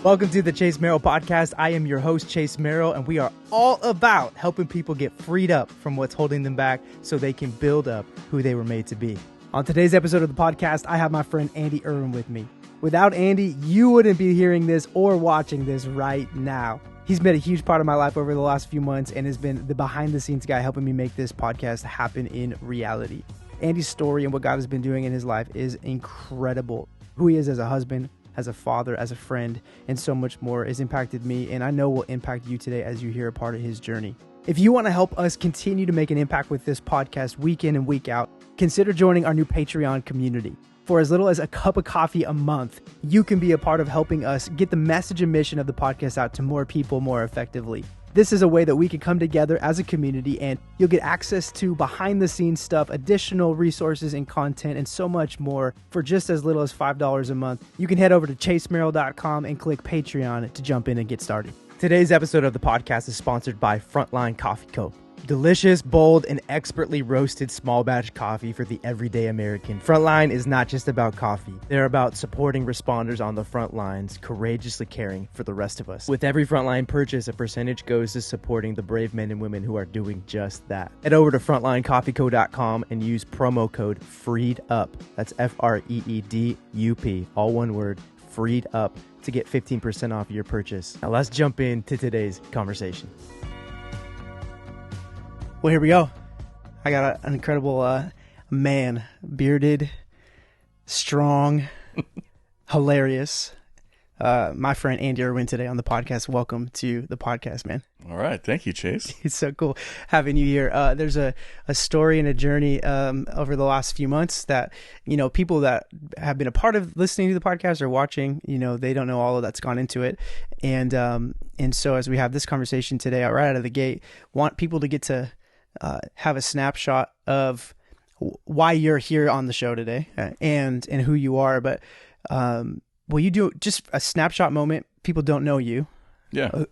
Welcome to the Chase Merrell Podcast. I am your host, Chase Merrell, and we are all about helping people get freed up from what's holding them back so they can build up who they were made to be. On today's episode of the podcast, I have my friend Andy Irwin with me. Without Andy, you wouldn't be hearing this or watching this right now. He's been a huge part of my life over the last few months and has been the behind-the-scenes guy helping me make this podcast happen in reality. Andy's story and what God has been doing in his life is incredible. Who he is as a husband, as a father, as a friend, and so much more has impacted me, and I know will impact you today as you hear a part of his journey. If you want to help us continue to make an impact with this podcast week in and week out, consider joining our new Patreon community. For as little as a cup of coffee a month, you can be a part of helping us get the message and mission of the podcast out to more people more effectively. This is a way that we can come together as a community, and you'll get access to behind the scenes stuff, additional resources and content, and so much more for just as little as $5 a month. You can head over to chasemerrell.com and click Patreon to jump in and get started. Today's episode of the podcast is sponsored by Frontline Coffee Co. Delicious, bold, and expertly roasted small batch coffee for the everyday American. Frontline is not just about coffee. They're about supporting responders on the front lines, courageously caring for the rest of us. With every Frontline purchase, a percentage goes to supporting the brave men and women who are doing just that. Head over to frontlinecoffeeco.com and use promo code FREEDUP. That's FREEDUP, all one word, FREEDUP, to get 15% off your purchase. Now let's jump into today's conversation. Well, here we go. I got an incredible man, bearded, strong, hilarious. My friend Andy Irwin today on the podcast. Welcome to the podcast, man. All right. Thank you, Chase. It's so cool having you here. There's a story and a journey over the last few months that, people that have been a part of listening to the podcast or watching, they don't know all of that's gone into it. And so as we have this conversation today, right out of the gate, want people to get to have a snapshot of why you're here on the show today and who you are. But will you do just a snapshot moment? People don't know you. Yeah.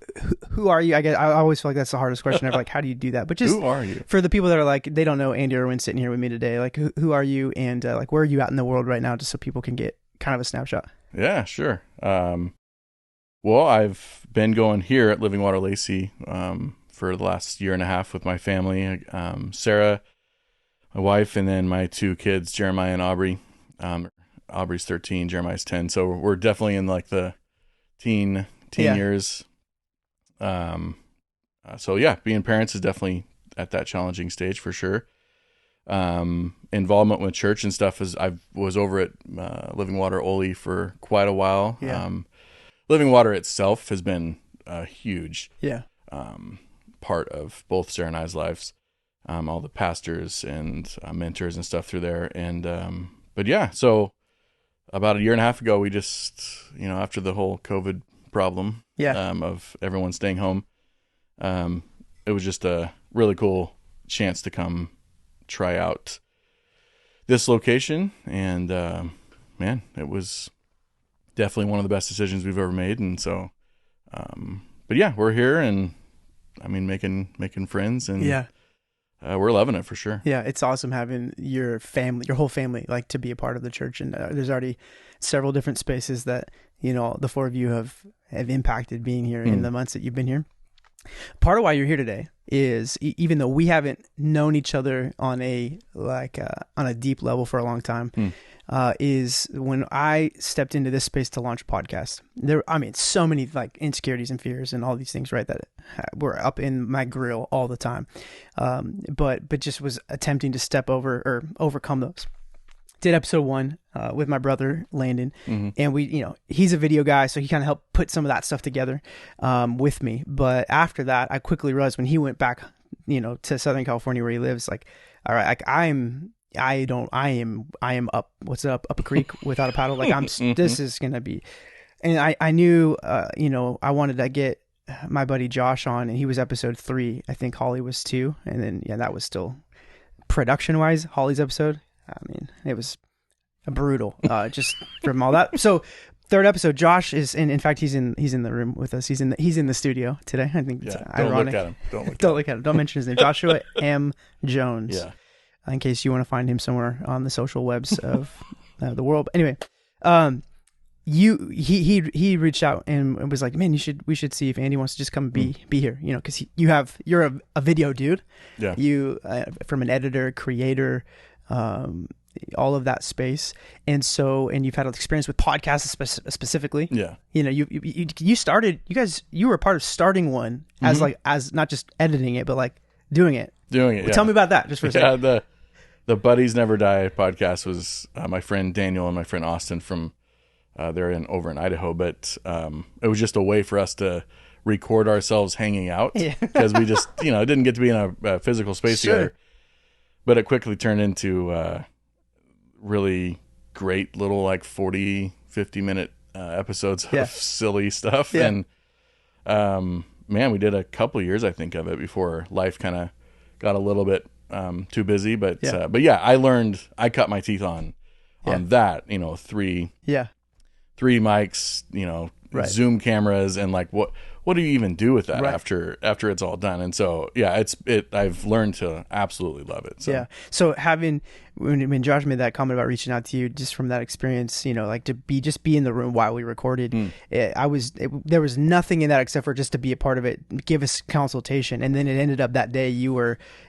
Who are you? I guess I always feel like that's the hardest question ever. Like, how do you do that? But just who are you? For the people that are like, they don't know Andy Irwin sitting here with me today. Like, who are you? And like, where are you at in the world right now? Just so people can get kind of a snapshot. Yeah, sure. Well, I've been going here at Living Water Lacey for the last year and a half with my family, Sarah, my wife, and then my two kids, Jeremiah and Aubrey. Aubrey's 13, Jeremiah's 10. So we're definitely in like the teen years. So yeah, being parents is definitely at that challenging stage for sure. Involvement with church and stuff is I was over at Living Water Ole for quite a while. Yeah. Living Water itself has been a huge part of both Sarah and I's lives, all the pastors and mentors and stuff through there. And, but yeah, so about a year and a half ago, we just, after the whole COVID problem of everyone staying home, it was just a really cool chance to come try out this location. And, man, it was definitely one of the best decisions we've ever made. And so, but yeah, we're here and I mean, making friends and we're loving it for sure. Yeah. It's awesome having your family, your whole family, like to be a part of the church. And there's already several different spaces that, the four of you have impacted being here in the months that you've been here. Part of why you're here today is even though we haven't known each other on a deep level for a long time, is when I stepped into this space to launch a podcast. So many like insecurities and fears and all these things, right, that were up in my grill all the time. But just was attempting to step over or overcome those. Did episode 1 with my brother Landon, and we, he's a video guy, so he kind of helped put some of that stuff together with me. But after that, I quickly realized when he went back, to Southern California where he lives, like, all right, like I am up. What's it up a creek without a paddle? Like this is gonna be, and I knew, I wanted to get my buddy Josh on, and he was episode 3. I think Holly was 2, and then that was still production wise Holly's episode. I mean, it was brutal, just from all that. So, third episode, Josh is in fact, he's in the room with us. He's in the studio today. I think it's ironic. Don't look at him. Don't mention his name. Joshua M. Jones. Yeah. In case you want to find him somewhere on the social webs of the world. But anyway, he reached out and was like, man, we should see if Andy wants to just come be here, you know, because you're a video dude. Yeah. You from an editor, creator, all of that space, and you've had experience with podcasts specifically. Yeah. You know, you were a part of starting one as as not just editing it, but like doing it. Yeah. Tell me about that just for a second. Yeah, the Buddies Never Die podcast was my friend Daniel and my friend Austin from they're over in Idaho, but it was just a way for us to record ourselves hanging out because we just, you know, didn't get to be in a physical space together. But it quickly turned into really great little like 40, 50-minute episodes of silly stuff. Yeah. And man, we did a couple years, I think, of it before life kind of got a little bit too busy. But yeah, I cut my teeth on that, you know, three mics, you know, Zoom cameras, and like what do you even do with that after it's all done? And so I've learned to absolutely love it. So. Yeah. So when Josh made that comment about reaching out to you, just from that experience, you know, like to be in the room while we recorded, there was nothing in that except for just to be a part of it, give us consultation, and then it ended up that day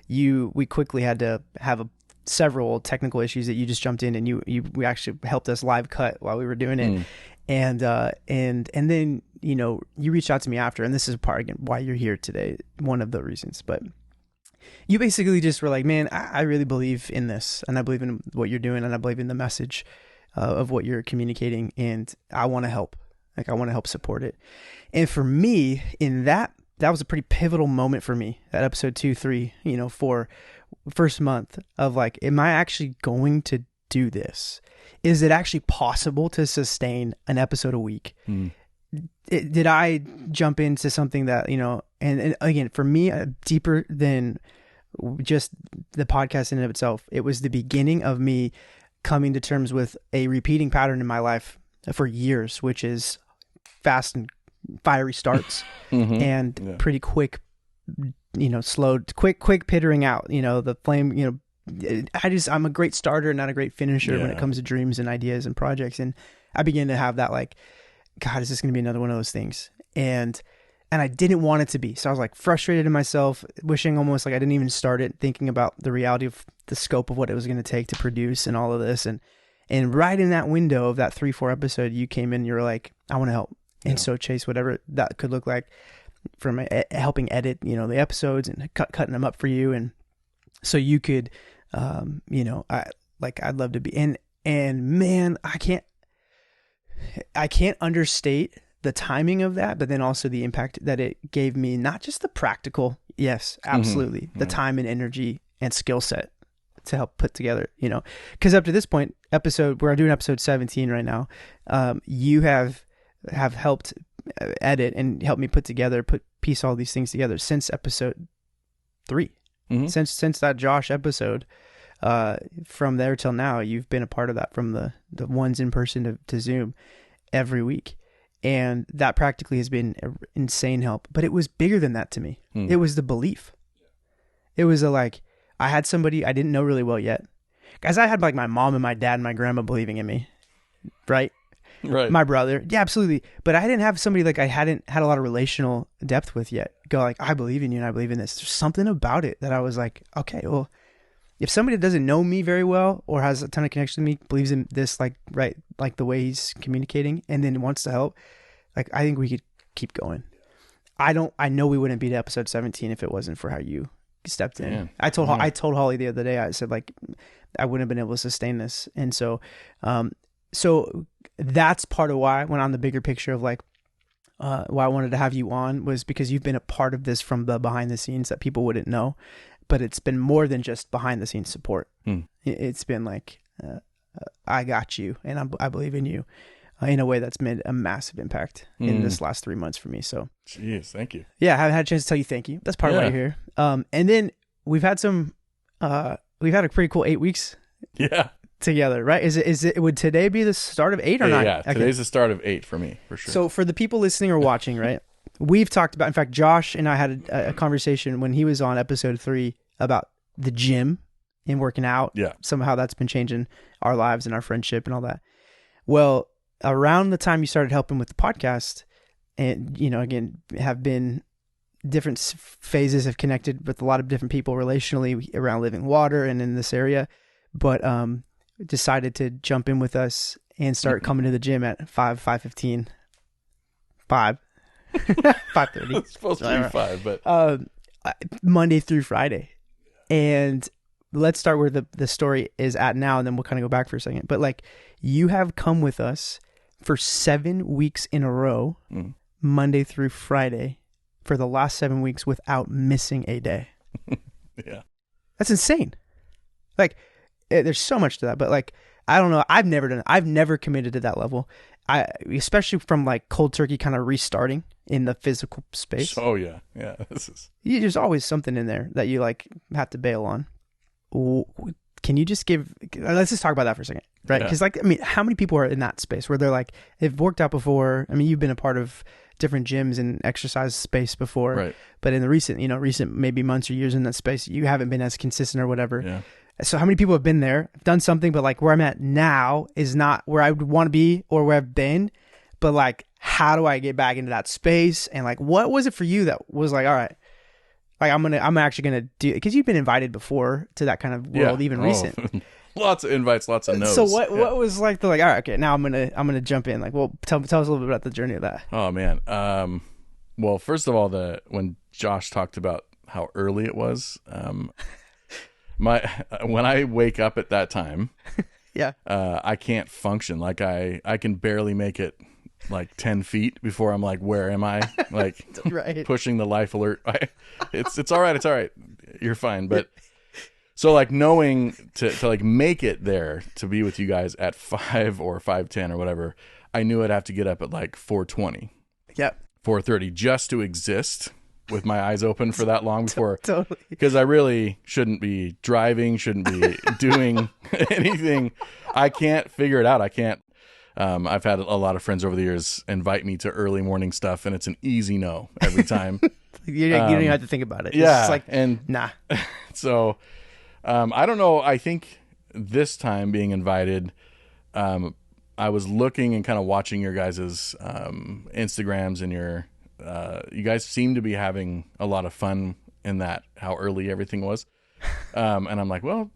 we quickly had to have several technical issues that you just jumped in and we actually helped us live cut while we were doing it. And then, you know, you reached out to me after, and this is part again why you're here today, one of the reasons, but you basically just were like, man, I really believe in this, and I believe in what you're doing, and I believe in the message of what you're communicating, and I want to help. Like, I want to help support it. And for me, in that was a pretty pivotal moment for me at episode 2, 3, you know, for first month of like, am I actually going to do this? Is it actually possible to sustain an episode a week? Did I jump into something that, you know, and again, for me, deeper than just the podcast in and of itself, it was the beginning of me coming to terms with a repeating pattern in my life for years, which is fast and fiery starts and pretty quick, you know, slow, quick pittering out, you know, the flame, you know, I'm a great starter, not a great finisher when it comes to dreams and ideas and projects. And I began to have that like, God, is this going to be another one of those things? And I didn't want it to be. So I was like frustrated in myself, wishing almost like I didn't even start it, thinking about the reality of the scope of what it was going to take to produce and all of this. And right in that window of that 3-4 episode, you came in, you were like, I want to help. And so Chase, whatever that could look like, from helping edit, you know, the episodes and cutting them up for you. And so you could, you know, I'd love to be, and man, I can't understate the timing of that, but then also the impact that it gave me, not just the practical, yes, absolutely, the time and energy and skill set to help put together, you know, because up to this point, we're doing episode 17 right now. You have helped edit and help me piece all these things together since episode 3, since that Josh episode. From there till now, you've been a part of that, from the ones in person to Zoom every week. And that practically has been insane help, but it was bigger than that to me. It was the belief. It was I had somebody I didn't know really well yet. Guys, I had like my mom and my dad and my grandma believing in me, right? Right. My brother. Yeah, absolutely. But I didn't have somebody like I hadn't had a lot of relational depth with yet go like, I believe in you and I believe in this. There's something about it that I was like, okay, well, if somebody that doesn't know me very well or has a ton of connection to me, believes in this, like the way he's communicating, and then wants to help, like, I think we could keep going. I know we wouldn't be to episode 17 if it wasn't for how you stepped in. Man. I told Holly the other day, I said, like, I wouldn't have been able to sustain this. And so, so that's part of why I went on the bigger picture of like, why I wanted to have you on, was because you've been a part of this from the behind the scenes that people wouldn't know. But it's been more than just behind the scenes support. It's been like, I got you, and I believe in you, in a way that's made a massive impact in this last 3 months for me. So, jeez, thank you. Yeah, I haven't had a chance to tell you thank you. That's part of why you're here. And then we've had a pretty cool 8 weeks. Yeah. Together, right? Is it? Would today be the start of 8 or not? Yeah, today's the start of 8 for me, for sure. So for the people listening or watching, right? We've talked about, in fact, Josh and I had a conversation when he was on episode 3 about the gym and working out. Yeah. Somehow that's been changing our lives and our friendship and all that. Well, around the time you started helping with the podcast, and, you know, again, have been different phases, have connected with a lot of different people relationally around living water and in this area, but decided to jump in with us and start coming to the gym at 5:15, 5:30. It's supposed to be 5, but Monday through Friday. And let's start where the story is at now, and then we'll kind of go back for a second. But like, you have come with us for 7 weeks in a row, Monday through Friday, for the last 7 weeks without missing a day. Yeah. That's insane. Like, there's so much to that, but like, I don't know. I've never done it. I've never committed to that level. Especially from like cold turkey kind of restarting in the physical space. Oh yeah. Yeah. There's always something in there that you like have to bail on. Can you just let's just talk about that for a second. Right. Because like, I mean, how many people are in that space where they're like, they've worked out before? I mean, you've been a part of different gyms and exercise space before, right? But in the recent maybe months or years in that space, you haven't been as consistent or whatever. Yeah. So how many people have been there, done something, but like where I'm at now is not where I would want to be or where I've been, but like, how do I get back into that space? And like, what was it for you that was like, all right, like I'm actually going to do it? Because you've been invited before to that kind of world, even recent. Lots of invites, lots of no's. So what was like all right, okay, now I'm going to jump in. Like, well, tell us a little bit about the journey of that. Oh man. Well, first of all, when Josh talked about how early it was, when I wake up at that time, yeah, I can't function. Like I can barely make it like 10 feet before I'm like, where am I? Like right. Pushing the life alert. It's all right. It's all right. You're fine. But so like knowing to like make it there to be with you guys at 5 or 5:10 or whatever, I knew I'd have to get up at like 4:20. Yep. 4:30 just to exist with my eyes open for that long before, totally. Because I really shouldn't be driving, shouldn't be doing anything. I can't figure it out. I can't. I've had a lot of friends over the years invite me to early morning stuff, and it's an easy no every time. you don't even have to think about it. Yeah, it's just like, and nah. So I don't know. I think this time being invited, I was looking and kind of watching your guys' Instagrams and you guys seem to be having a lot of fun in that, how early everything was. And I'm like, well,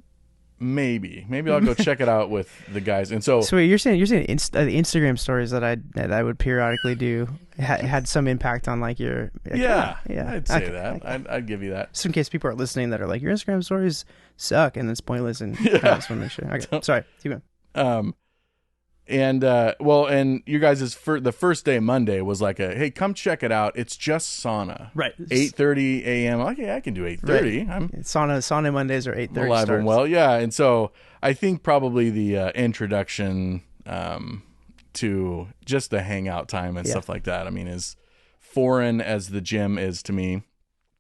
maybe I'll go check it out with the guys. And so you're saying the Instagram stories that I would periodically do had some impact on like your, yeah, I'd say that. I'd give you that. Just in case people are listening that are like, your Instagram stories suck and it's pointless, and I just want to make sure. Okay, sorry, keep going. And and you guys' the first day, Monday, was like hey, come check it out. It's just sauna. Right. 8:30 a.m. Okay, I can do 8:30. Right. Sauna Mondays are 8:30 alive starts. And well, yeah. And so I think probably the introduction to just the hangout time and stuff like that, I mean, as foreign as the gym is to me,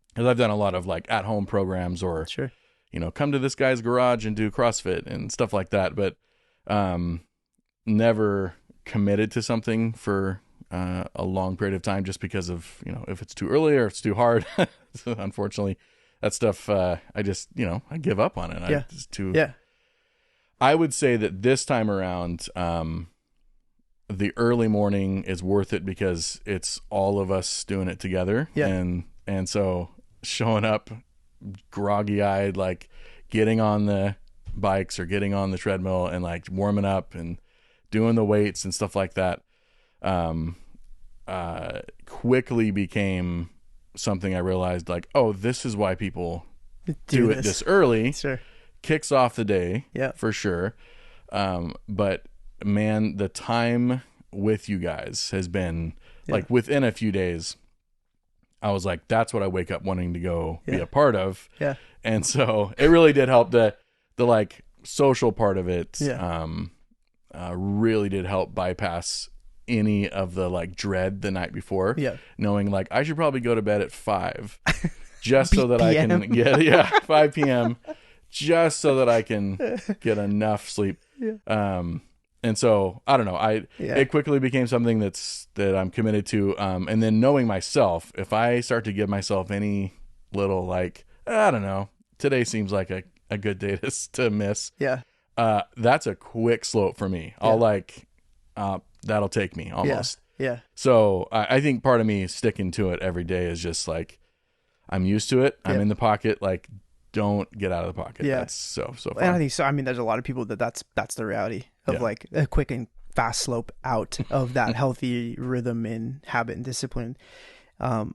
because I've done a lot of like at-home programs or, sure, come to this guy's garage and do CrossFit and stuff like that. But never committed to something for a long period of time just because of, if it's too early or it's too hard. So unfortunately, that stuff, I just, I give up on it. Yeah. I would say that this time around, the early morning is worth it because it's all of us doing it together. Yeah. And so showing up groggy eyed, like getting on the bikes or getting on the treadmill and like warming up and doing the weights and stuff like that, quickly became something I realized like, oh, this is why people do it this early. Sure. Kicks off the day. Yeah, for sure. But man, the time with you guys has been like within a few days, I was like, that's what I wake up wanting to go be a part of. Yeah. And so it really did help the like social part of it. Really did help bypass any of the like dread the night before. Yeah. Knowing like I should probably go to bed at 5 just so that I can get 5 p.m. just so that I can get enough sleep. Yeah. And so I don't know. It quickly became something that I'm committed to. And then knowing myself, if I start to give myself any little like, I don't know, today seems like a good day to miss. Yeah. That's a quick slope for me. I'll that'll take me almost. Yeah. So I think part of me sticking to it every day is just like, I'm used to it. I'm in the pocket. Like, don't get out of the pocket. That's so fun. And I think so. I mean, there's a lot of people that's the reality of like a quick and fast slope out of that healthy rhythm and habit and discipline. But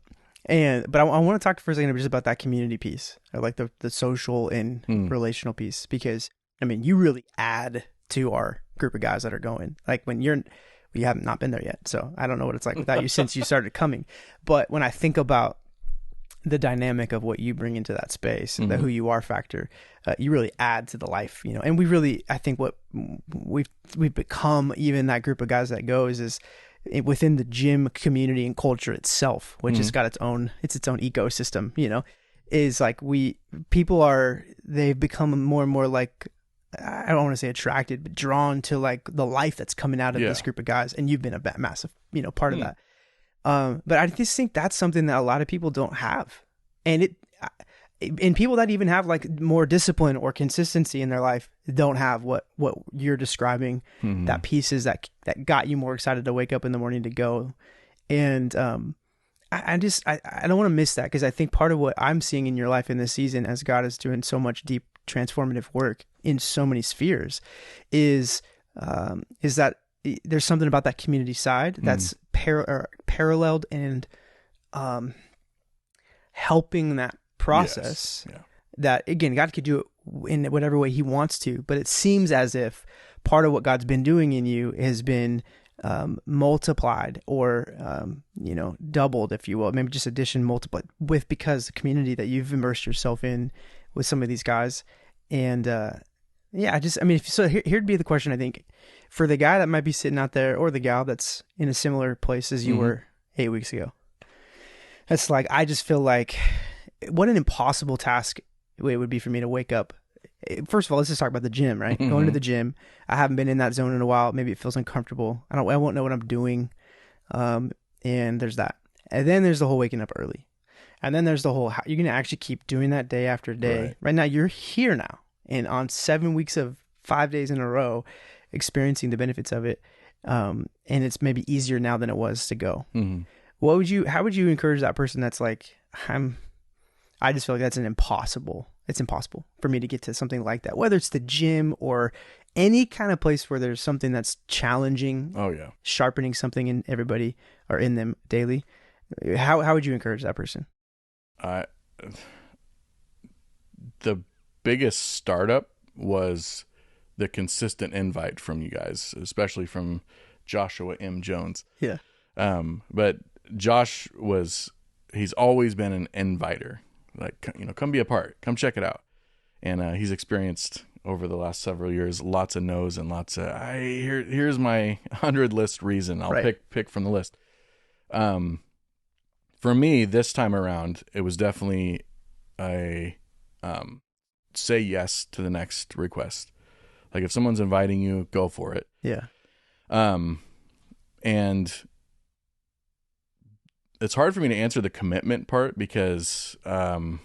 I want to talk for a second just about that community piece, or like the social and relational piece, because I mean, you really add to our group of guys that are going. Like when you haven't not been there yet, so I don't know what it's like without you since you started coming. But when I think about the dynamic of what you bring into that space, the who you are factor, you really add to the life, you know. And we really, I think what we've become, even that group of guys that goes, is within the gym community and culture itself, which has got its own ecosystem, you know, is like they've become more and more like, I don't want to say attracted, but drawn to like the life that's coming out of this group of guys. And you've been a massive, you know, part of that. But I just think that's something that a lot of people don't have. And people that even have like more discipline or consistency in their life don't have what you're describing, that pieces that got you more excited to wake up in the morning to go. And, I don't want to miss that, because I think part of what I'm seeing in your life in this season, as God is doing so much deep transformative work in so many spheres, is that there's something about that community side that's paralleled and helping that process. That again, God could do it in whatever way he wants to, but it seems as if part of what God's been doing in you has been multiplied or doubled, if you will, maybe just addition multiplied because the community that you've immersed yourself in with some of these guys. And here'd be the question, I think, for the guy that might be sitting out there, or the gal that's in a similar place as you were 8 weeks ago. It's like, I just feel like what an impossible task it would be for me to wake up. First of all, let's just talk about the gym, right? Going to the gym. I haven't been in that zone in a while. Maybe it feels uncomfortable. I won't know what I'm doing. And there's that. And then there's the whole waking up early. And then there's the whole, how you're going to actually keep doing that day after day. Right now, you're here now. And on 7 weeks of 5 days in a row, experiencing the benefits of it. And it's maybe easier now than it was to go. How would you encourage that person that's like, I just feel like it's impossible for me to get to something like that, whether it's the gym or any kind of place where there's something that's challenging, sharpening something in everybody or in them daily. How would you encourage that person? The biggest startup was the consistent invite from you guys, especially from Joshua M. Jones. Yeah. But Josh he's always been an inviter. Like, come be a part, come check it out. And he's experienced over the last several years lots of no's and lots of here's my 100 list reason. I'll pick from the list. For me this time around, it was definitely a say yes to the next request. Like, if someone's inviting you, go for it. Yeah. And it's hard for me to answer the commitment part, because I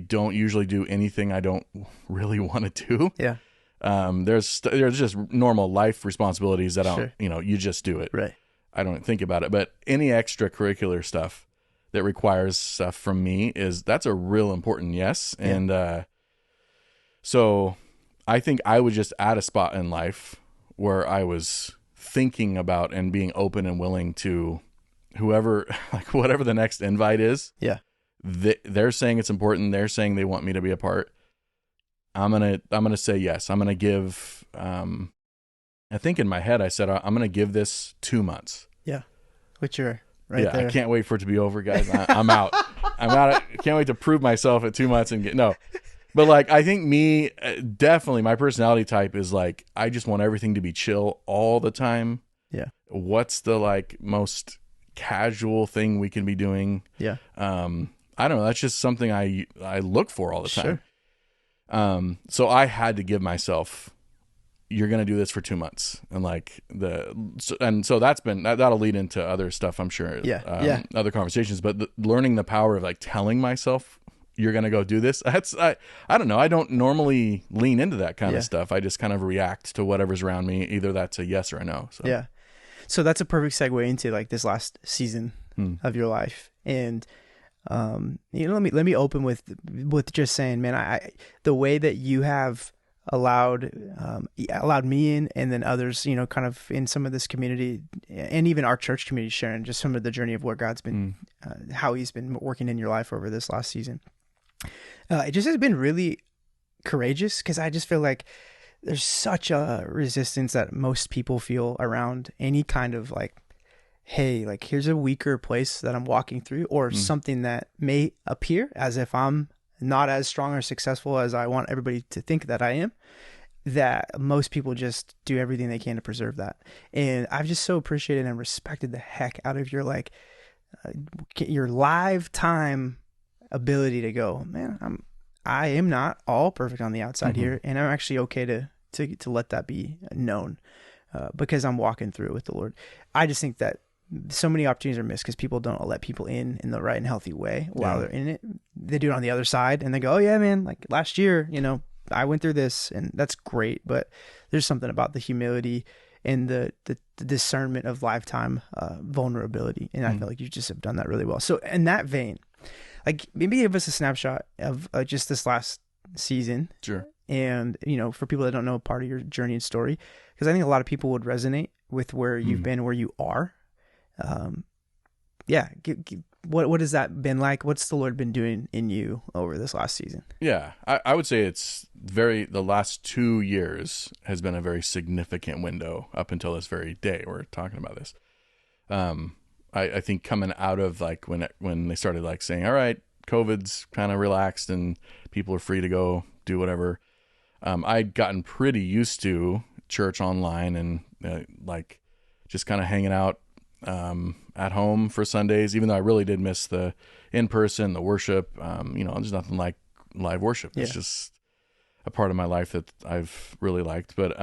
don't usually do anything I don't really want to do. Yeah. There's just normal life responsibilities that you just do it. Right. I don't think about it. But any extracurricular stuff that requires stuff from me, that's a real important yes. Yeah. And so I think I was just at a spot in life where I was thinking about and being open and willing to whoever, like whatever the next invite is. Yeah. They're saying it's important. They're saying they want me to be a part. I'm going to say yes. I'm going to give, I think in my head, I said, I'm going to give this 2 months. Yeah. Which you're right there. I can't wait for it to be over, guys. I'm out. I can't wait to prove myself at 2 months but like, I think definitely my personality type is like, I just want everything to be chill all the time. Yeah. What's the like most casual thing we can be doing? Yeah. I don't know. That's just something I look for all the time. Sure. So I had to give myself, you're going to do this for 2 months. And like so that'll lead into other stuff, I'm sure. Yeah. Other conversations, but learning the power of like telling myself you're going to go do this. I don't know. I don't normally lean into that kind of stuff. I just kind of react to whatever's around me. Either that's a yes or a no. So. Yeah. So that's a perfect segue into like this last season of your life. And, let me open with just saying, man, the way that you have allowed me in, and then others, kind of in some of this community and even our church community, sharing just some of the journey of where God's been, how he's been working in your life over this last season. It just has been really courageous, because I just feel like there's such a resistance that most people feel around any kind of like, hey, like here's a weaker place that I'm walking through, or something that may appear as if I'm not as strong or successful as I want everybody to think that I am, that most people just do everything they can to preserve that. And I've just so appreciated and respected the heck out of your like your lifetime ability to go, man, I am not all perfect on the outside here, and I'm actually okay to let that be known, because I'm walking through it with the Lord. I just think that so many opportunities are missed because people don't let people in the right and healthy way while they're in it. They do it on the other side, and they go, oh yeah, man, like last year, I went through this, and that's great. But there's something about the humility and the discernment of lifetime vulnerability. And I feel like you just have done that really well. So in that vein, like maybe give us a snapshot of just this last season. Sure. And, for people that don't know part of your journey and story, because I think a lot of people would resonate with where you've been, where you are. What has that been like? What's the Lord been doing in you over this last season? Yeah, I would say the last 2 years has been a very significant window up until this very day we're talking about this. I think coming out of like when they started like saying, all right, COVID's kind of relaxed and people are free to go do whatever. I'd gotten pretty used to church online and like just kind of hanging out at home for Sundays, even though I really did miss the in-person, the worship. There's nothing like live worship. It's just a part of my life that I've really liked. But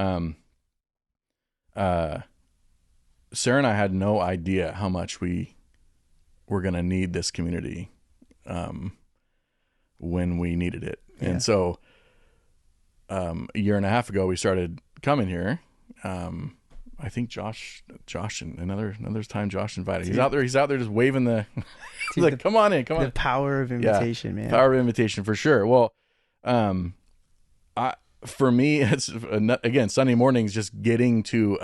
Sarah and I had no idea how much we were going to need this community when we needed it. Yeah. And so a year and a half ago, we started coming here. I think Josh and another time Josh invited. He's out there just waving the he's like, come on in. The power of invitation, man. Power of invitation for sure. Well, for me, it's again, Sunday mornings, just getting to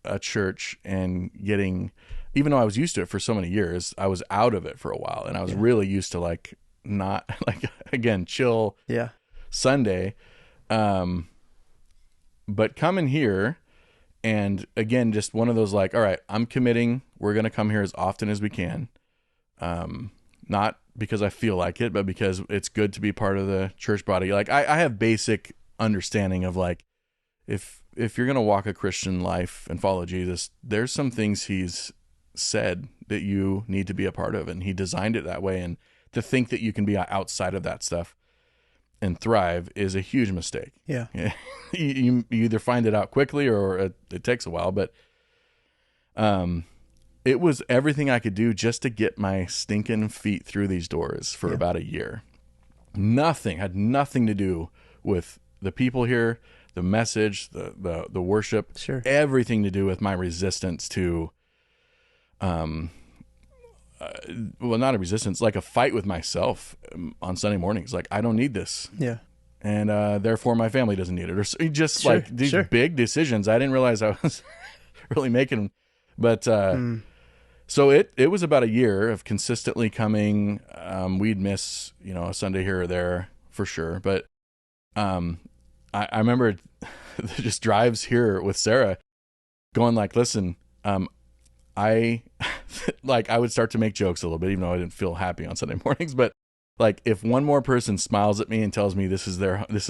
a church and getting, even though I was used to it for so many years, I was out of it for a while, and I was really used to like not like, again, chill Sunday. But coming here, and again, just one of those like, all right, I'm committing. We're going to come here as often as we can. Not because I feel like it, but because it's good to be part of the church body. Like I have basic understanding of like, if you're going to walk a Christian life and follow Jesus, there's some things he's said that you need to be a part of, and he designed it that way. And to think that you can be outside of that stuff and thrive is a huge mistake. Yeah. You either find it out quickly or it takes a while, but it was everything I could do just to get my stinking feet through these doors for about a year. Had nothing to do with the people here, the message, the worship, everything to do with my resistance to, not a resistance, like a fight with myself on Sunday mornings. Like, I don't need this. Yeah. And therefore my family doesn't need it. Or just like these big decisions I didn't realize I was really making. But so it was about a year of consistently coming. We'd miss, a Sunday here or there for sure. But I remember just drives here with Sarah going like, listen, I would start to make jokes a little bit, even though I didn't feel happy on Sunday mornings. But like, if one more person smiles at me and tells me this is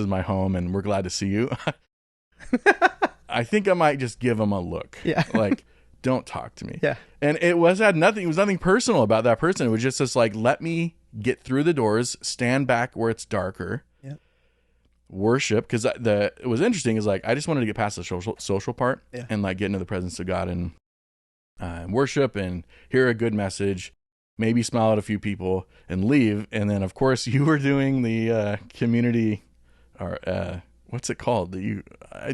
my home and we're glad to see you, I think I might just give them a look. Yeah. Like, don't talk to me. Yeah. And it was nothing personal about that person. It was just this like, let me get through the doors, stand back where it's darker, worship. Cause it was interesting is like, I just wanted to get past the social part and like get into the presence of God and worship and hear a good message, maybe smile at a few people and leave. And then of course you were doing the community, or what's it called? You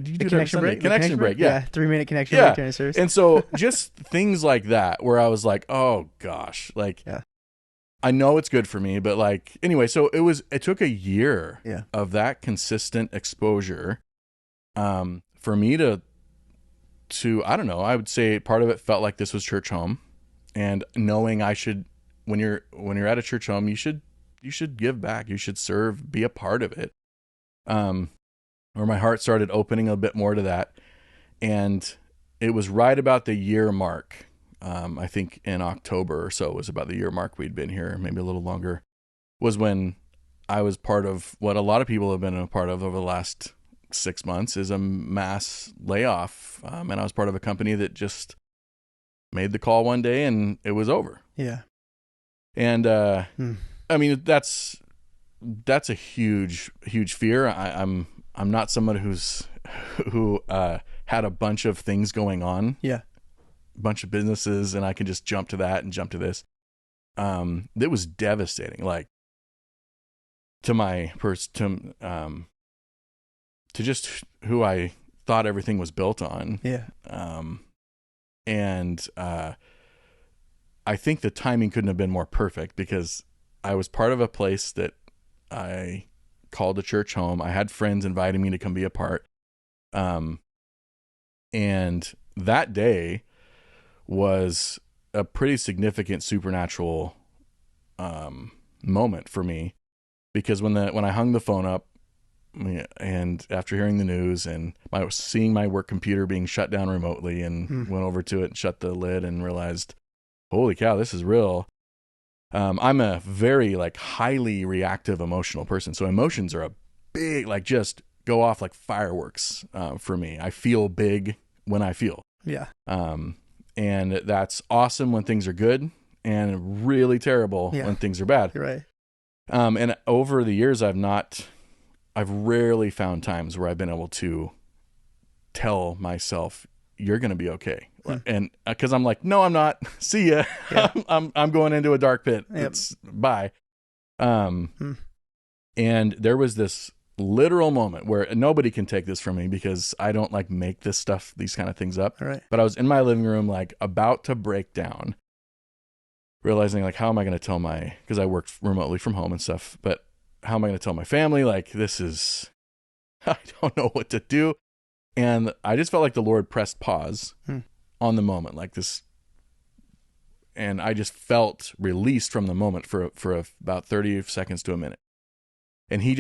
do connection break? Connection break. Yeah. 3-minute connection break during service. And so just things like that where I was like, oh gosh, like I know it's good for me, but like, anyway, so it took a year of that consistent exposure, for me to, I don't know, I would say part of it felt like this was church home, and knowing I should, when you're at a church home, you should give back, you should serve, be a part of it. Where my heart started opening a bit more to that. And it was right about the year mark. I think in October or so was about the year mark we'd been here, maybe a little longer, was when I was part of what a lot of people have been a part of over the last 6 months, is a mass layoff. And I was part of a company that just made the call one day and it was over. Yeah. And, I mean, that's a huge, huge fear. I'm not someone who had a bunch of things going on. Yeah. Bunch of businesses, and I can just jump to that and jump to this. It was devastating, like to just who I thought everything was built on. Yeah. And I think the timing couldn't have been more perfect, because I was part of a place that I called a church home. I had friends inviting me to come be a part. And that day was a pretty significant supernatural moment for me, because when I hung the phone up, and after hearing the news and seeing my work computer being shut down remotely, and went over to it and shut the lid and realized, holy cow, this is real. I'm a very like highly reactive emotional person. So emotions are a big, like, just go off like fireworks for me. I feel big when I feel. Yeah. And that's awesome when things are good, and really terrible when things are bad. You're right. And over the years, I've rarely found times where I've been able to tell myself, you're going to be okay. And cause I'm like, no, I'm not. See ya. Yeah. I'm going into a dark pit. Yep. It's bye. And there was this literal moment where nobody can take this from me, because I don't like make these kind of things up. Right. But I was in my living room, like about to break down, realizing like, how am I going to tell because I worked remotely from home and stuff, but how am I going to tell my family? Like, I don't know what to do. And I just felt like the Lord pressed pause on the moment, like this. And I just felt released from the moment for about 30 seconds to a minute. And he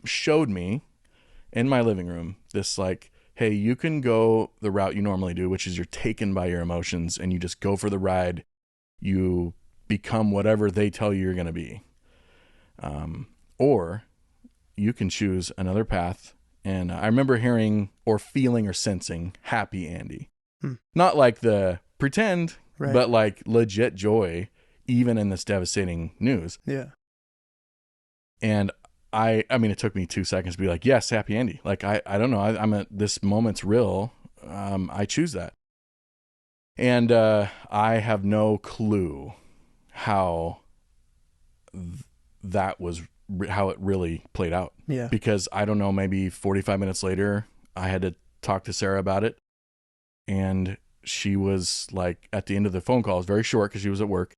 showed me in my living room this, like, hey, you can go the route you normally do, which is you're taken by your emotions and you just go for the ride. You become whatever they tell you you're going to be. Or you can choose another path. And I remember hearing or feeling or sensing happy Andy. Not like the pretend, but like legit joy, even in this devastating news. Yeah. And I mean, it took me 2 seconds to be like, yes, happy Andy. Like, I don't know. This moment's real. I choose that. And I have no clue how how it really played out. Yeah. Because I don't know, maybe 45 minutes later, I had to talk to Sarah about it. And she was like, at the end of the phone call, it was very short because she was at work.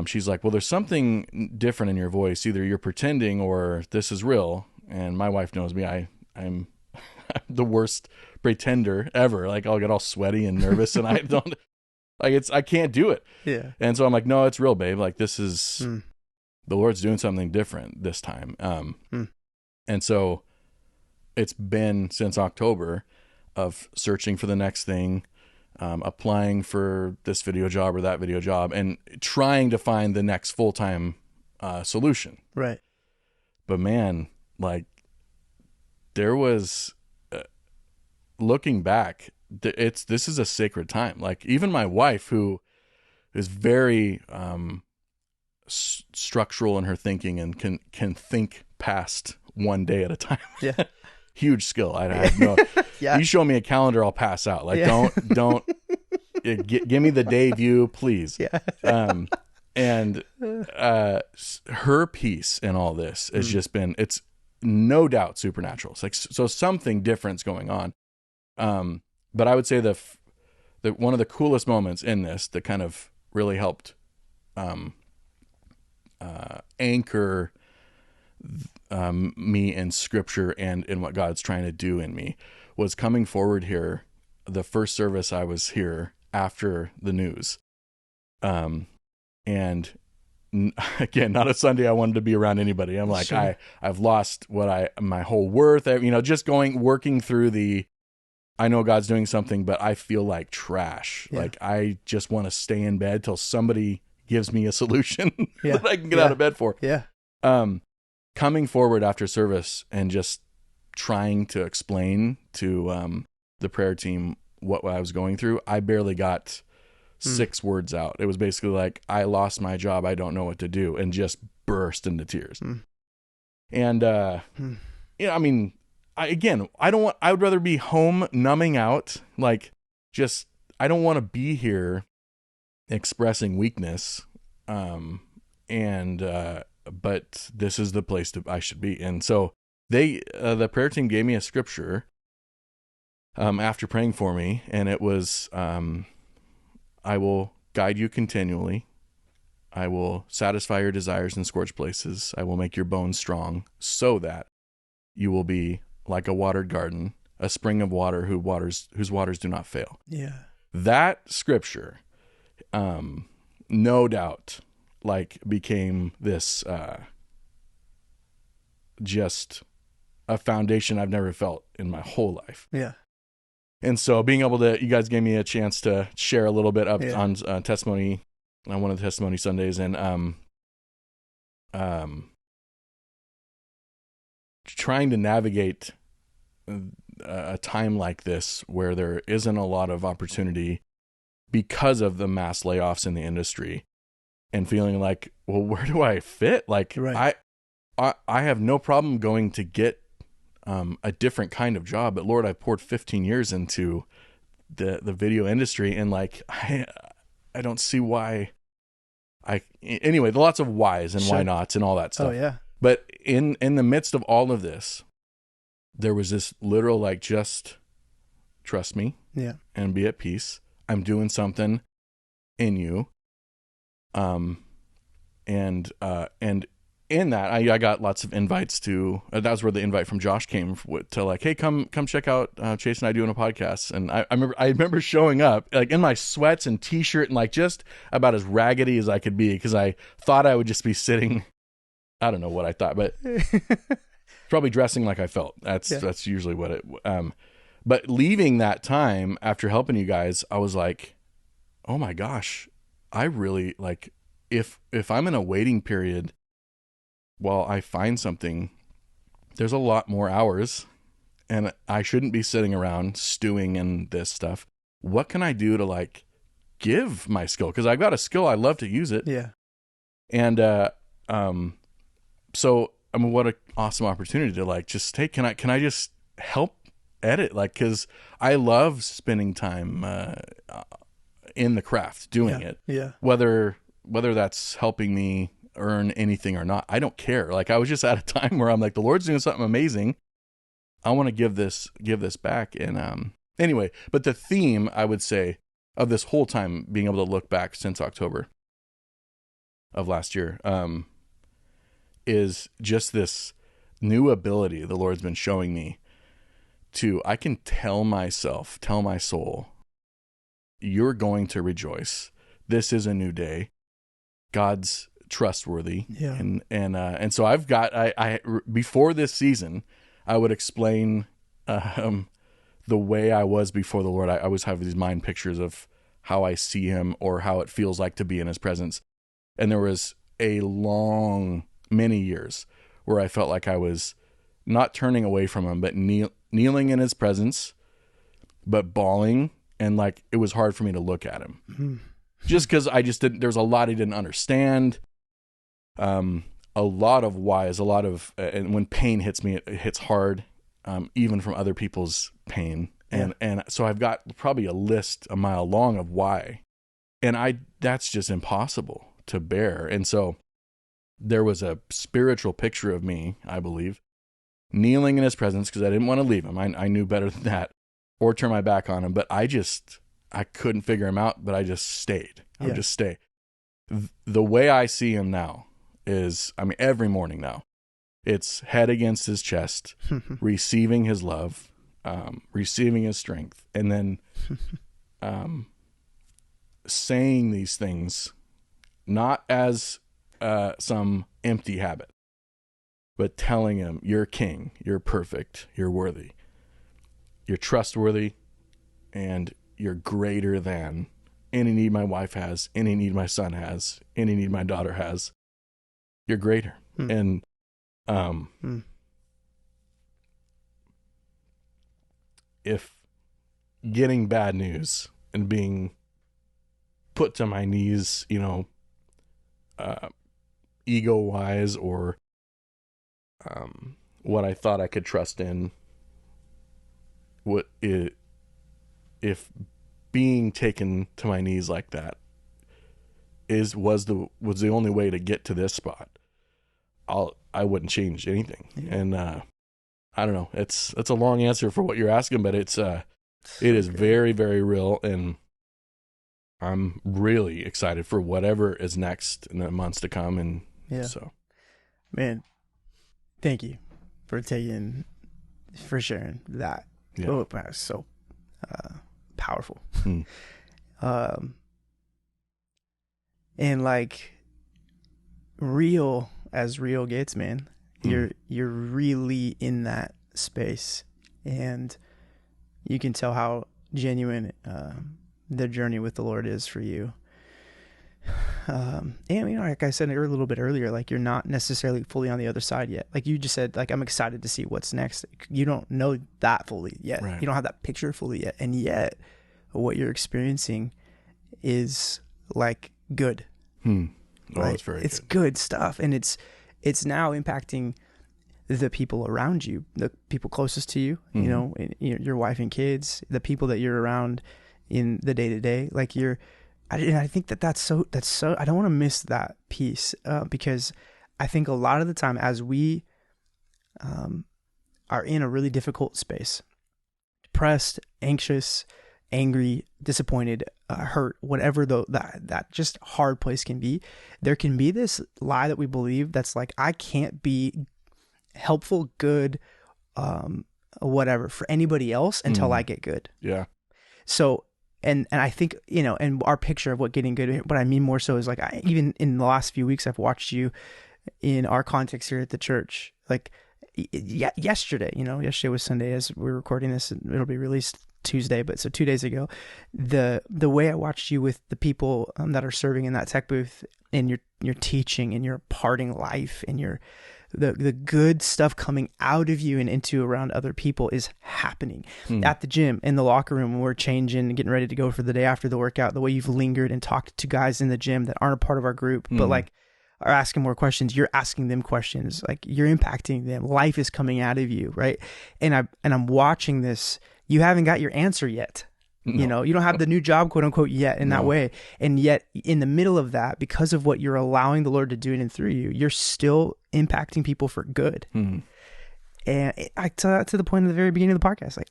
She's like, well, there's something different in your voice. Either you're pretending or this is real. And my wife knows me. I'm the worst pretender ever. Like, I'll get all sweaty and nervous and I don't like I can't do it. Yeah. And so I'm like, no, it's real, babe. Like, this is the Lord's doing something different this time. And so it's been since October of searching for the next thing, applying for this video job or that video job, and trying to find the next full-time solution. Right. But man, like, there was, looking back, this is a sacred time. Like, even my wife, who is very structural in her thinking and can think past one day at a time. Yeah. Huge skill. I have no. Yeah. You show me a calendar, I'll pass out. Like, don't give me the day view, please. Yeah. And her piece in all this has just been, it's no doubt supernatural. It's like, so something different's going on. But I would say the one of the coolest moments in this that kind of really helped anchor me in scripture and in what God's trying to do in me was coming forward here. The first service I was here after the news. And again, not a Sunday I wanted to be around anybody. I'm like, sure. I've lost my whole worth. Just working through I know God's doing something, but I feel like trash. Yeah. Like I just want to stay in bed till somebody gives me a solution that I can get out of bed for. Yeah. Coming forward after service and just trying to explain to the prayer team what I was going through, I barely got 6 words out. It was basically like, I lost my job, I don't know what to do, and just burst into tears. And I would rather be home numbing out, like just, I don't want to be here expressing weakness. But this is the place I should be. And so the prayer team gave me a scripture, after praying for me. And it was, I will guide you continually. I will satisfy your desires in scorched places. I will make your bones strong so that you will be like a watered garden, a spring of water whose waters do not fail. Yeah. That scripture, no doubt, like became this, just a foundation I've never felt in my whole life. Yeah. And so being able to, you guys gave me a chance to share a little bit on testimony on one of the testimony Sundays, and trying to navigate a time like this where there isn't a lot of opportunity because of the mass layoffs in the industry, and feeling like, well, where do I fit? Like, right. I have no problem going to get a different kind of job, but Lord, I poured 15 years into the video industry, and like, I don't see why anyway, lots of whys and why nots and all that stuff. Oh yeah. But in the midst of all of this, there was this literal, like, just trust me, and be at peace. I'm doing something in you. And in that, I got lots of invites to, that was where the invite from Josh came to, like, hey, come check out Chase and I doing a podcast. And I remember showing up, like, in my sweats and t-shirt and, like, just about as raggedy as I could be, because I thought I would just be sitting, I don't know what I thought, but probably dressing like I felt. That's usually what it, but leaving that time after helping you guys, I was like, oh my gosh, I really, like, if I'm in a waiting period while I find something, there's a lot more hours, and I shouldn't be sitting around stewing in this stuff. What can I do to, like, give my skill? Because I've got a skill, I love to use it. Yeah. And so I mean, what an awesome opportunity to, like, just take, can I just help edit? Like, because I love spending time in the craft doing it. Yeah. Whether that's helping me earn anything or not, I don't care. Like, I was just at a time where I'm like, the Lord's doing something amazing. I want to give this back. And anyway, but the theme, I would say, of this whole time, being able to look back since October of last year, is just this new ability the Lord's been showing me I can tell my soul, you're going to rejoice. This is a new day. God's trustworthy. Yeah. And so I've got, I before this season, I would explain the way I was before the Lord. I always have these mind pictures of how I see him or how it feels like to be in his presence. And there was many years where I felt like I was not turning away from him, but kneeling in his presence, but bawling. And, like, it was hard for me to look at him. Mm-hmm. Just because there's a lot I didn't understand. A lot of whys, and when pain hits me, it hits hard, even from other people's pain. And so I've got probably a list a mile long of why. And that's just impossible to bear. And so there was a spiritual picture of me, I believe, kneeling in his presence because I didn't want to leave him. I knew better than that, or turn my back on him. But I couldn't figure him out, but I just stayed. I would just stay. The way I see him now is, every morning now, it's head against his chest, receiving his love, receiving his strength, and then saying these things, not as some empty habit, but telling him, you're king, you're perfect, you're worthy, you're trustworthy, and you're greater than any need my wife has, any need my son has, any need my daughter has. You're greater. And if getting bad news and being put to my knees, ego-wise, or what I thought I could trust in, if being taken to my knees like that was the only way to get to this spot, I wouldn't change anything. And I don't know, it's a long answer for what you're asking, but it is very, very real, and I'm really excited for whatever is next in the months to come. And so, man, thank you for sharing that. Oh, that's so powerful. And like, real as real gets, man. You're really in that space, and you can tell how genuine the journey with the Lord is for you. And like I said a little bit earlier, like, you're not necessarily fully on the other side yet. Like you just said, like, I'm excited to see what's next. You don't know that fully yet. Right. You don't have that picture fully yet. And yet what you're experiencing is like good. Oh, right? It's good stuff. And it's now impacting the people around you, the people closest to you, your wife and kids, the people that you're around in the day to day. Like, I think that's so, I don't want to miss that piece, because I think a lot of the time, as we are in a really difficult space, depressed, anxious, angry, disappointed, hurt, whatever that just hard place can be, there can be this lie that we believe that's like, I can't be helpful, good, whatever for anybody else until I get good. Yeah. So, and I think, and our picture of what getting good, what I mean more so is like, even in the last few weeks, I've watched you in our context here at the church. Like yesterday was Sunday as we're recording this, and it'll be released Tuesday, but so 2 days ago, the way I watched you with the people that are serving in that tech booth, and you're teaching, and you're imparting life, and the good stuff coming out of you and into around other people is happening at the gym, in the locker room when we're changing and getting ready to go for the day after the workout. The way you've lingered and talked to guys in the gym that aren't a part of our group, but like are asking more questions. You're asking them questions, like you're impacting them. Life is coming out of you, right? And I'm watching this. You haven't got your answer yet. No. You don't have the new job, quote unquote, yet in that way. And yet in the middle of that, because of what you're allowing the Lord to do in and through you, you're still impacting people for good. And I tell that to the point of the very beginning of the podcast. Like,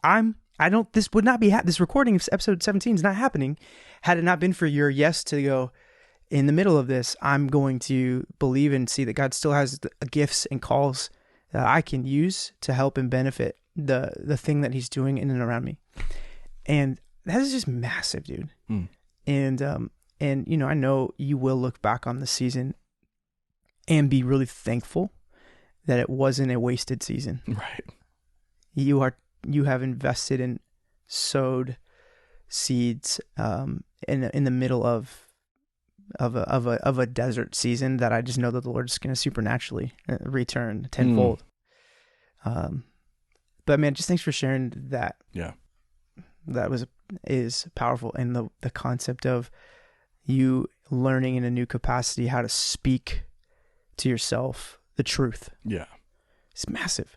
this would not be, this recording of episode 17 is not happening had it not been for your yes to go, in the middle of this, I'm going to believe and see that God still has the gifts and calls that I can use to help and benefit the thing that he's doing in and around me. And that is just massive, dude. And I know you will look back on the season and be really thankful that it wasn't a wasted season. Right. You have invested and sowed seeds in the middle of a desert season that I just know that the Lord's going to supernaturally return tenfold. But man, just thanks for sharing that. Yeah. That is powerful. And the concept of you learning in a new capacity how to speak to yourself the truth. Yeah. It's massive.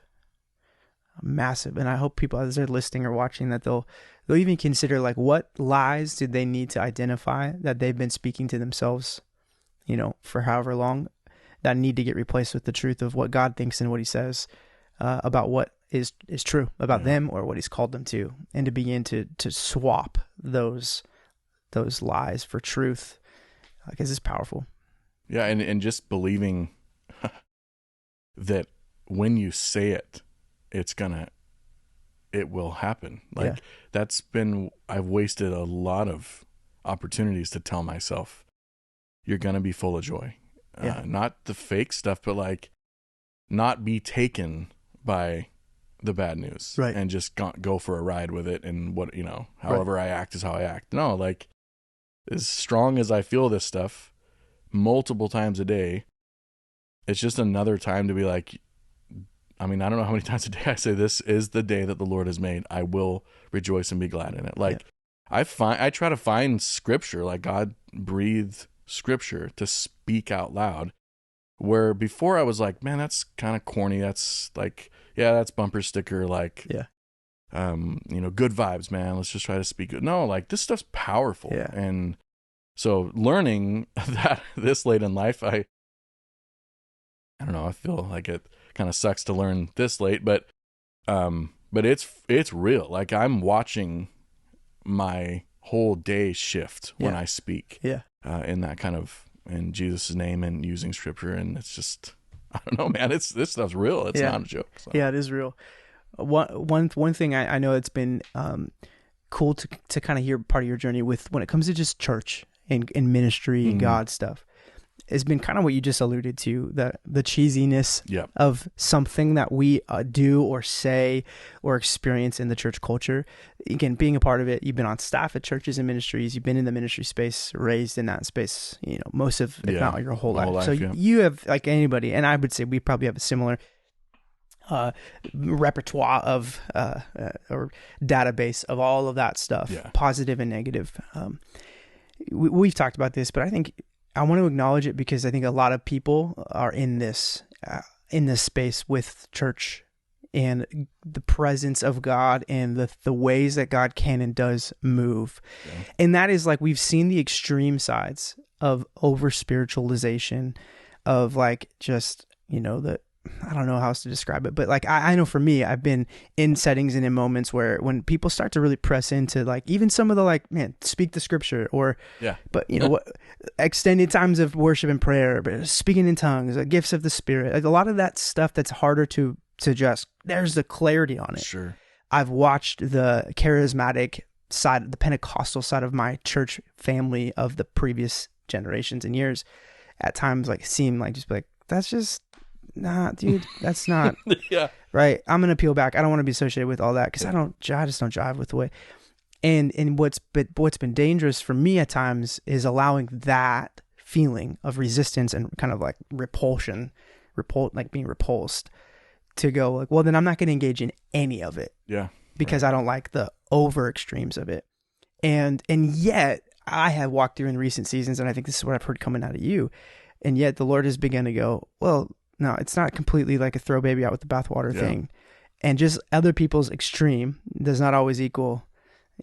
massive. And I hope people as they're listening or watching that they'll even consider like what lies did they need to identify that they've been speaking to themselves, for however long, that need to get replaced with the truth of what God thinks and what he says about what is true about them or what he's called them to, and to begin to swap those lies for truth, because it's powerful. Yeah. And just believing that when you say it, it will happen. Like I've wasted a lot of opportunities to tell myself, you're going to be full of joy. Not the fake stuff, but like not be taken by the bad news, right? And just go for a ride with it. And what, however I act is how I act. No, like as strong as I feel this stuff multiple times a day, it's just another time to be like, I don't know how many times a day I say, this is the day that the Lord has made. I will rejoice and be glad in it. Like I try to find scripture, like God breathed scripture to speak out loud, where before I was like, man, that's kind of corny. That's like, that's bumper sticker. Like, good vibes, man. Let's just try to speak good. No, like this stuff's powerful. Yeah. And so learning that this late in life, I don't know, I feel like it kind of sucks to learn this late, but it's real. Like I'm watching my whole day shift when I speak. Yeah. In that kind of, in Jesus' name and using scripture. And it's just, I don't know, man, this stuff's real. It's not a joke. So. Yeah, it is real. One thing I know it's been cool to kind of hear part of your journey with when it comes to just church and ministry and God stuff. Has been kind of what you just alluded to, the cheesiness of something that we do or say or experience in the church culture. Again, being a part of it, you've been on staff at churches and ministries, you've been in the ministry space, raised in that space, most of, if not your whole life. So you have, like anybody, and I would say we probably have a similar repertoire of or database of all of that stuff, positive and negative. We've talked about this, but I think I want to acknowledge it because I think a lot of people are in this space with church and the presence of God and the ways that God can and does move. Yeah. And that is like, we've seen the extreme sides of over spiritualization, of like, just, I don't know how else to describe it, but like, I know for me, I've been in settings and in moments where when people start to really press into like, even some of the like, man, speak the scripture or, but what extended times of worship and prayer, but speaking in tongues, gifts of the Spirit, like a lot of that stuff that's harder to just, there's the clarity on it. Sure. I've watched the charismatic side, the Pentecostal side of my church family of the previous generations and years at times like seem like just like, that's just, nah, dude, that's not right. I'm gonna peel back. I don't want to be associated with all that because I just don't jive with the way. And what's been dangerous for me at times is allowing that feeling of resistance and kind of like repulsion, like being repulsed, to go like, well, then I'm not going to engage in any of it. Yeah, because I don't like the over extremes of it. And yet I have walked through in recent seasons, and I think this is what I've heard coming out of you. And yet the Lord has begun to go, well, no, it's not completely like a throw baby out with the bathwater thing. And just other people's extreme does not always equal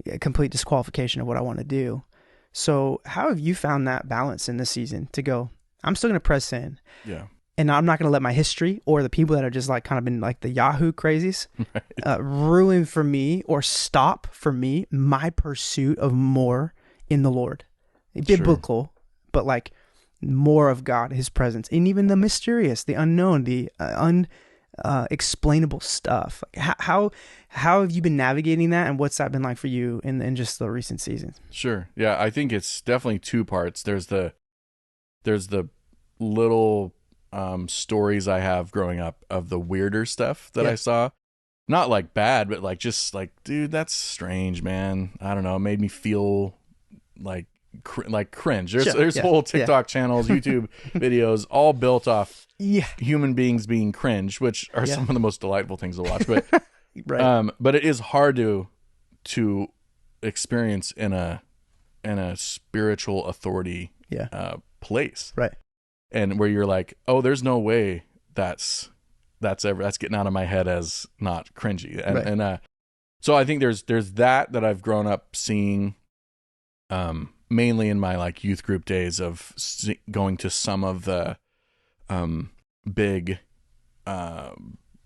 a complete disqualification of what I want to do. So how have you found that balance in this season to go, I'm still going to press in. Yeah. And I'm not going to let my history or the people that are just like kind of been like the Yahoo crazies ruin for me or stop for me my pursuit of more in the Lord. Biblical, but like more of God, his presence, and even the mysterious, the unknown, the unexplainable stuff. How have you been navigating that, and what's that been like for you in just the recent seasons? Sure. Yeah, I think it's definitely two parts. There's the little stories I have growing up of the weirder stuff that I saw. Not like bad, but like just like, dude, that's strange, man. I don't know. It made me feel like cringe. There's whole TikTok channels, YouTube videos, all built off human beings being cringe, which are some of the most delightful things to watch. But but it is hard to experience in a spiritual authority place, right? And where you're like, oh, there's no way that's that's getting out of my head as not cringy. And so I think there's that I've grown up seeing, mainly in my like youth group days of going to some of the big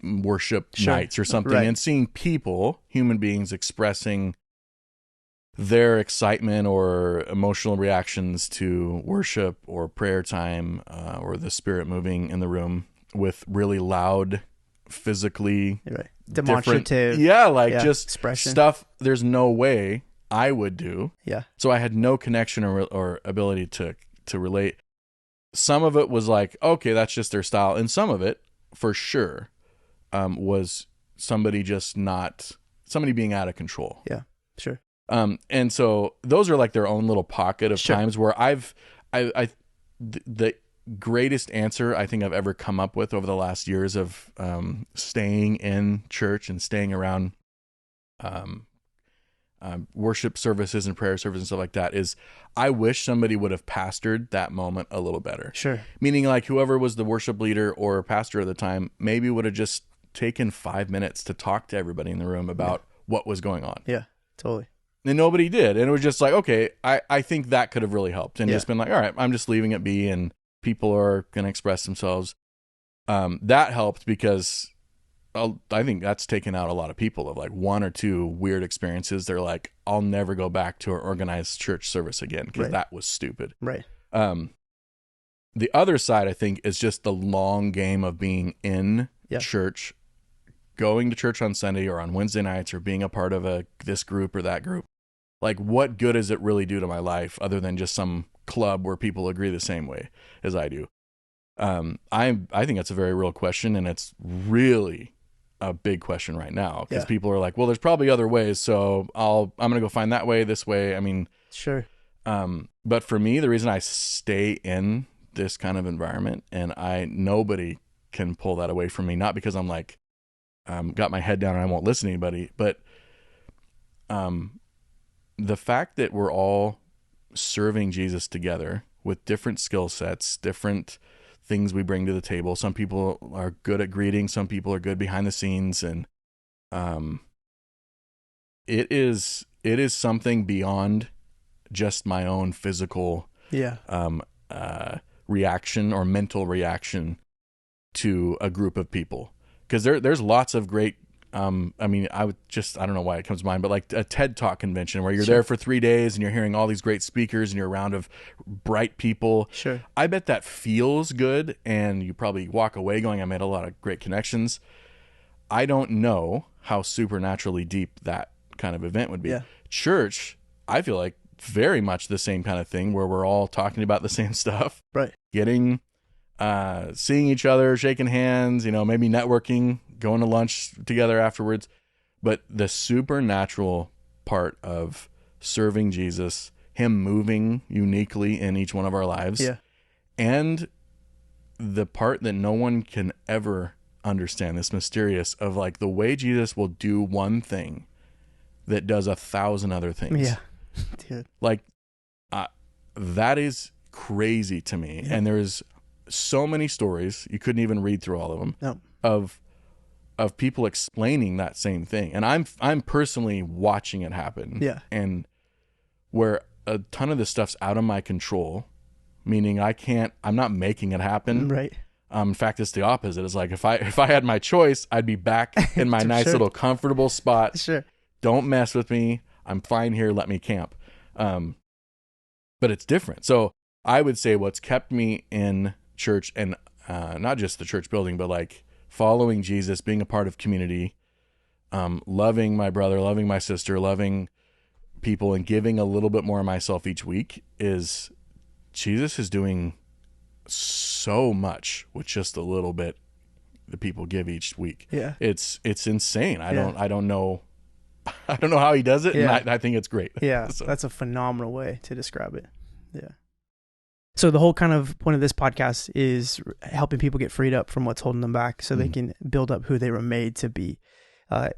worship nights or something, and seeing human beings expressing their excitement or emotional reactions to worship or prayer time, or the Spirit moving in the room with really loud, physically demonstrative, just expression stuff there's no way I would do. Yeah. So I had no connection or ability to relate. Some of it was like, okay, that's just their style, and some of it, for sure, was somebody being out of control. Yeah, sure. And so those are like their own little pocket of times where the greatest answer I think I've ever come up with over the last years of staying in church and staying around worship services and prayer services and stuff like that is, I wish somebody would have pastored that moment a little better. Sure. Meaning like whoever was the worship leader or pastor at the time maybe would have just taken 5 minutes to talk to everybody in the room about what was going on. Yeah, totally. And nobody did. And it was just like, okay, I think that could have really helped. And just been like, all right, I'm just leaving it be and people are going to express themselves. That helped because I think that's taken out a lot of people of like one or two weird experiences. They're like, I'll never go back to an organized church service again because that was stupid. Right. The other side, I think, is just the long game of being in church, going to church on Sunday or on Wednesday nights or being a part of this group or that group. Like, what good does it really do to my life other than just some club where people agree the same way as I do? I think that's a very real question, and it's really a big question right now because people are like, well, there's probably other ways, so I'm gonna go find that way, this way. I mean, sure. But for me, the reason I stay in this kind of environment, and nobody can pull that away from me, not because I'm like got my head down and I won't listen to anybody, but the fact that we're all serving Jesus together with different skill sets, different things we bring to the table. Some people are good at greeting, some people are good behind the scenes, and it is something beyond just my own physical reaction or mental reaction to a group of people. Because there's lots of great I mean, I don't know why it comes to mind, but like a TED Talk convention where you're there for 3 days and you're hearing all these great speakers and you're around of bright people. Sure. I bet that feels good, and you probably walk away going, I made a lot of great connections. I don't know how supernaturally deep that kind of event would be. Yeah. Church, I feel like very much the same kind of thing where we're all talking about the same stuff. Right. Getting, seeing each other, shaking hands, maybe networking, going to lunch together afterwards. But the supernatural part of serving Jesus, him moving uniquely in each one of our lives, and the part that no one can ever understand, this mysterious of like the way Jesus will do one thing that does 1,000 other things. Yeah. Dude. Like that is crazy to me. Yeah. And there's so many stories, you couldn't even read through all of them, of people explaining that same thing. And I'm personally watching it happen. Yeah. And where a ton of this stuff's out of my control, meaning I'm not making it happen. Right. In fact, it's the opposite. It's like if I had my choice, I'd be back in my nice little comfortable spot. Sure. Don't mess with me. I'm fine here. Let me camp. But it's different. So I would say what's kept me in church, and not just the church building, but like following Jesus, being a part of community, loving my brother, loving my sister, loving people, and giving a little bit more of myself each week, is Jesus is doing so much with just a little bit that people give each week. Yeah. It's insane. I don't know how he does it. Yeah. And I think it's great. Yeah. So. That's a phenomenal way to describe it. Yeah. So the whole kind of point of this podcast is helping people get freed up from what's holding them back so they can build up who they were made to be.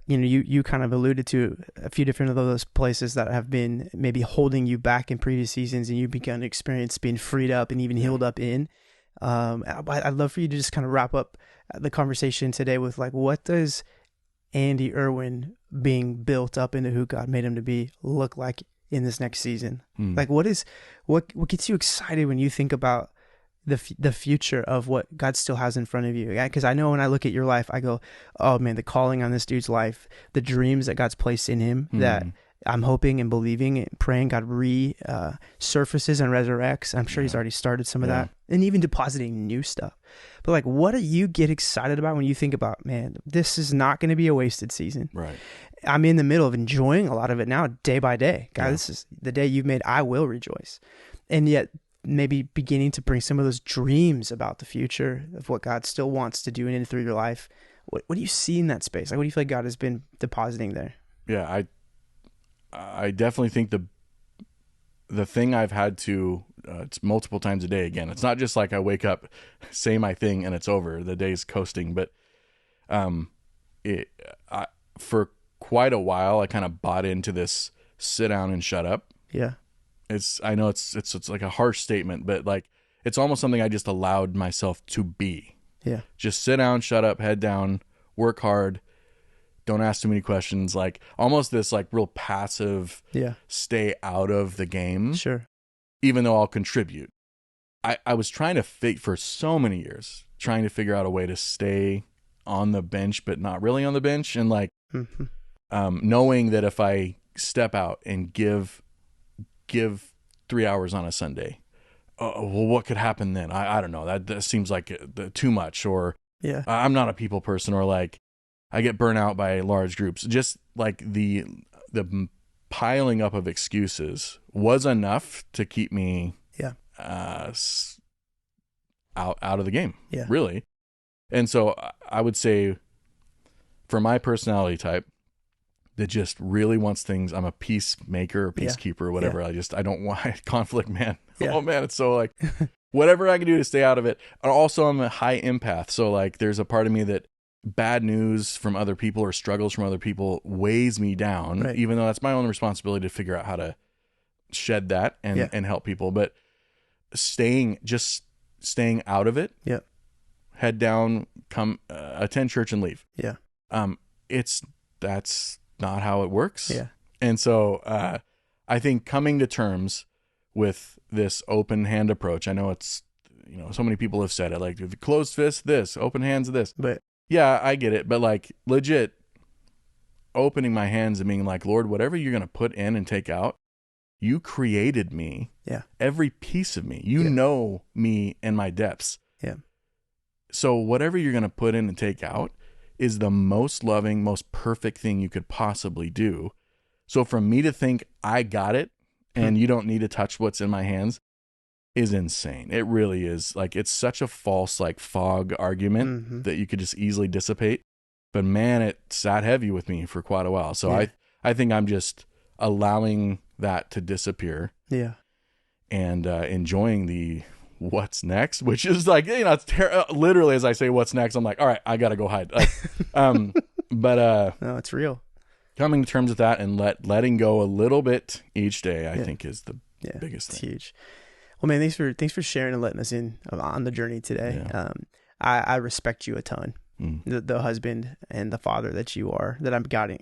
You kind of alluded to a few different of those places that have been maybe holding you back in previous seasons, and you've begun to experience being freed up and even healed up in. I'd love for you to just kind of wrap up the conversation today with like, what does Andy Irwin being built up into who God made him to be look like in this next season? Like, what gets you excited when you think about the future of what God still has in front of you? Because I know when I look at your life, I go, oh man, the calling on this dude's life, the dreams that God's placed in him that I'm hoping and believing and praying God surfaces and resurrects. I'm sure he's already started some of that, and even depositing new stuff. But like, what do you get excited about when you think about, man, this is not going to be a wasted season? Right. I'm in the middle of enjoying a lot of it now, day by day. God, this is the day you've made. I will rejoice. And yet maybe beginning to bring some of those dreams about the future of what God still wants to do in and through your life. What do you see in that space? Like, what do you feel like God has been depositing there? Yeah, I definitely think the thing I've had to, it's multiple times a day again. It's not just like I wake up, say my thing, and it's over. The day's coasting. But for quite a while, I kind of bought into this sit down and shut up. Yeah. I know it's like a harsh statement, but like, it's almost something I just allowed myself to be. Yeah. Just sit down, shut up, head down, work hard. Don't ask too many questions. Like almost this like real passive, stay out of the game. Sure. Even though I'll contribute. I was trying to for so many years, trying to figure out a way to stay on the bench, but not really on the bench. And like, knowing that if I step out and give 3 hours on a Sunday, well, what could happen then? I don't know. That seems like too much, or I'm not a people person, or like I get burnt out by large groups. Just like the piling up of excuses was enough to keep me out of the game, really. And so I would say for my personality type that just really wants things, I'm a peacemaker or peacekeeper or whatever. I don't want conflict, man. Oh man, it's so like whatever I can do to stay out of it. And also I'm a high empath. So like there's a part of me that bad news from other people or struggles from other people weighs me down, even though that's my own responsibility to figure out how to shed that and help people. But staying out of it, head down, attend church and leave. That's not how it works. And so I think coming to terms with this open hand approach, I know it's, so many people have said it, like the closed fist this, open hands this, but yeah, I get it. But like legit opening my hands and being like, Lord, whatever you're going to put in and take out, you created me, every piece of me, you know me and my depths. So whatever you're going to put in and take out is the most loving, most perfect thing you could possibly do. So for me to think I got it and you don't need to touch what's in my hands is insane. It really is. Like, it's such a false, like, fog argument that you could just easily dissipate. But man, it sat heavy with me for quite a while. So I think I'm just allowing that to disappear. And enjoying the what's next, which is like, it's literally as I say what's next, I'm like, all right, I gotta go hide. Like, but no, it's real. Coming to terms with that and letting go a little bit each day, I think is the biggest thing. It's huge. Well, man, thanks for sharing and letting us in on the journey today. I respect you a ton. The husband and the father that you are, that I've gotten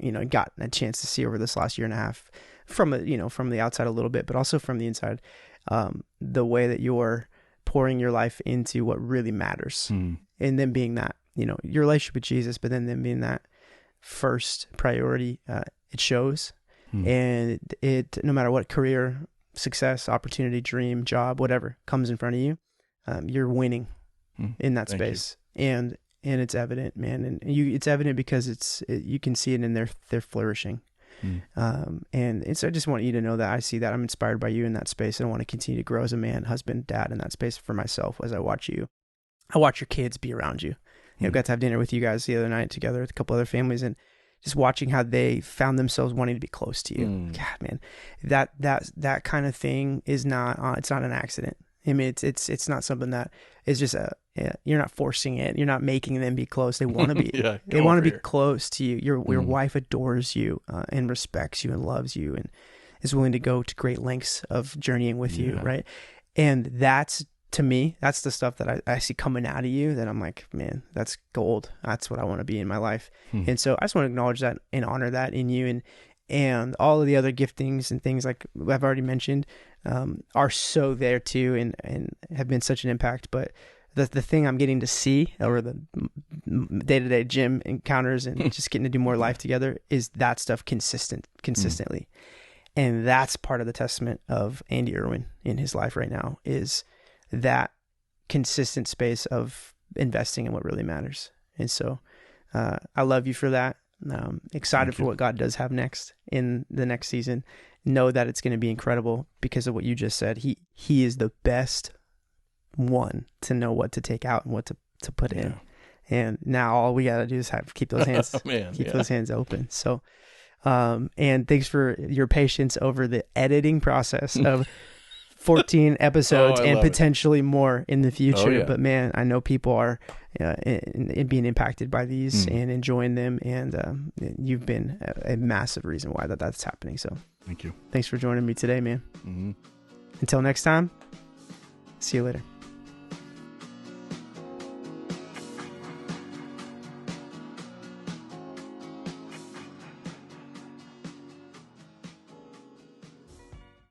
a chance to see over this last year and a half from the outside a little bit, but also from the inside. The way that you're pouring your life into what really matters, and then being that, your relationship with Jesus, but then being that first priority, it shows. And it, no matter what career, success, opportunity, dream, job, whatever comes in front of you, you're winning in that space. And it's evident, man. And it's evident because you can see it in their flourishing. And so I just want you to know that I see that. I'm inspired by you in that space, and I want to continue to grow as a man, husband, dad in that space for myself as I watch you. I watch your kids be around you. I got to have dinner with you guys the other night together with a couple other families, and just watching how they found themselves wanting to be close to you. God, man, that kind of thing is not, it's not an accident. I mean, it's not something that is just you're not forcing it. You're not making them be close. They want to be, they want to be close to you. Your wife adores you, and respects you and loves you and is willing to go to great lengths of journeying with you. Right. And that's to me, that's the stuff that I see coming out of you that I'm like, man, that's gold. That's what I want to be in my life. And so I just want to acknowledge that and honor that in you, and all of the other giftings and things like I've already mentioned are so there too, and have been such an impact. But the thing I'm getting to see over the day-to-day gym encounters and just getting to do more life together is that stuff consistently. And that's part of the testament of Andy Irwin in his life right now, is that consistent space of investing in what really matters. And so I love you for that. Excited for what God does have next in the next season. Know that it's going to be incredible because of what you just said. He is the best one to know what to take out and what to put in. And now all we got to do is keep those hands, those hands open. So, and thanks for your patience over the editing process of 14 episodes and potentially more in the future. But man, I know people are being impacted by these and enjoying them. And you've been a massive reason why that's happening. So thank you. Thanks for joining me today, man. Until next time, see you later.